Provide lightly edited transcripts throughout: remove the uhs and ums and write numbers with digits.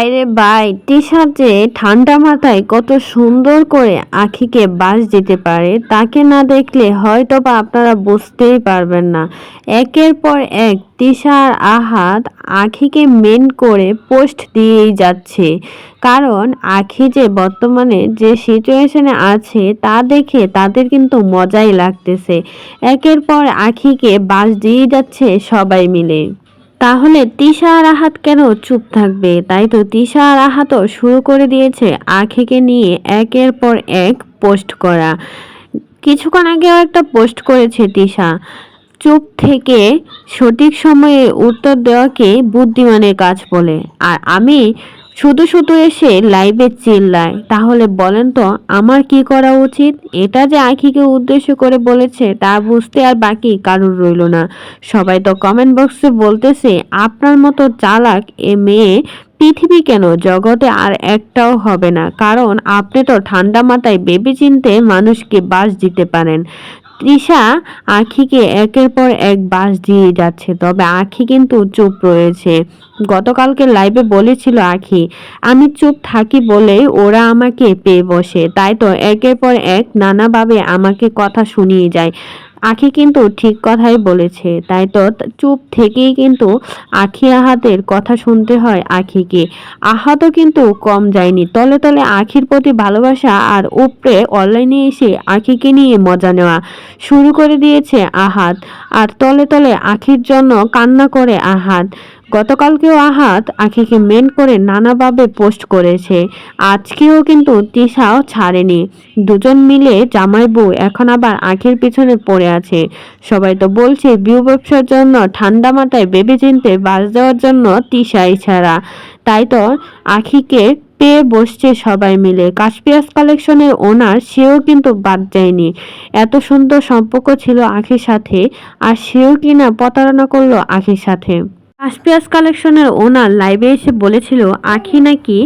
ভাইরে ভাই, তিশা যে ঠান্ডা মাথায় কত সুন্দর করে আখিকে বাঁশ দিতে পারে তাকে না দেখলে হয়তোবা আপনারা বুঝতেই পারবেন না। একের পর এক তিশা আর আহাদ আখিকে মেন করে পোস্ট দিয়েই যাচ্ছে। কারণ আখি যে বর্তমানে যে সিচুয়েশনে আছে তা দেখে তাদের কিন্তু মজাই লাগতেছে। একের পর আখিকে বাঁশ দিয়েই যাচ্ছে সবাই মিলে। তাহলে তিশা আর আহাত কেন চুপ থাকবে? তাই তো তিশা আর আহাতও শুরু করে দিয়েছে আখিকে নিয়ে একের পর এক পোস্ট করা। কিছুক্ষণ আগেও একটা পোস্ট করেছে তিশা, চুপ থেকে সঠিক সময়ে উত্তর দেওয়াকে বুদ্ধিমানের কাজ বলে। আর আমি শুধু শুধু এসে লাইভে চিল্লাই, তাহলে বলেন তো আমার কি করা উচিত? এটা যে আখিকে উদ্দেশ্য করে বলেছে তা বুঝতে আর বাকি কারুর রইল না। সবাই তো কমেন্ট বক্সে বলতেছে আপনার মতো চালাক এ মেয়ে পৃথিবী কেন জগতে আর একটাও হবে না, কারণ আপনি তো ঠান্ডা মাথায় ভেবে চিনতে মানুষকে বাস দিতে পারেন। তৃষা আখিকে একের পর এক বাঁশ দিয়ে যাচ্ছে, তবে আখি কিন্তু চুপ রয়েছে। গতকালকে লাইভে বলেছিল আখি, আমি চুপ থাকি বলে ওরা আমাকে পেয়ে বসে, তাই তো একের পর এক নানাভাবে আমাকে কথা শুনিয়ে যায়। আখি কিন্তু ঠিক কথাই বলেছে, তাই তো চুপ থেকেই কিন্তু আখি আহাতের কথা শুনতে হয় আখিকে। আহাতও কিন্তু কম যায়নি, তলে তলে আখির প্রতি ভালোবাসা আর উপরে অনলাইনে এসে আখিকে নিয়ে মজা নেওয়া শুরু করে দিয়েছে আহাত। আর তলে তলে আখির জন্য কান্না করে আহাত। গতকালকেও আহাত আখিকে মেন করে নানাভাবে পোস্ট করেছে, আজকেও কিন্তু তিশাও ছাড়েনি। দুজন মিলে জামাই বউ এখন আবার আখির পিছনে পড়ে আছে। সবাই তো বলছে বিউ ব্যবসার জন্য ঠান্ডা মাথায় ভেবে চিনতে বাস দেওয়ার জন্য তিশাই ছাড়া। তাই তো আখিকে পেয়ে বসছে সবাই মিলে। কাশপিয়াস কালেকশনের ওনার সেও কিন্তু বাদ যায়নি। এত সুন্দর সম্পর্ক ছিল আখির সাথে, আর সেও কিনা প্রতারণা করলো আখির সাথে। কাশপিয়াস কালেকশনের ওনার লাইভে এসে বলেছিল আখি নাকি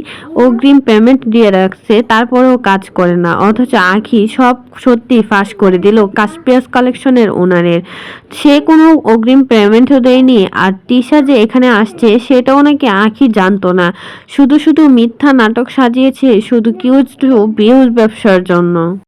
অগ্রিম পেমেন্ট দিয়ে রাখছে, তারপরেও কাজ করে না, অথচ আখি সব সত্যি ফাঁস করে দিল কাশপিয়াস কালেকশনের ওনারের। সে কোনো অগ্রিম পেমেন্টও দেয়নি, আর তিশা যে এখানে আসছে সেটাও নাকি আখি জানতো না। শুধু শুধু মিথ্যা নাটক সাজিয়েছে শুধু কিউজ টু ভিউজ ব্যবসার জন্য।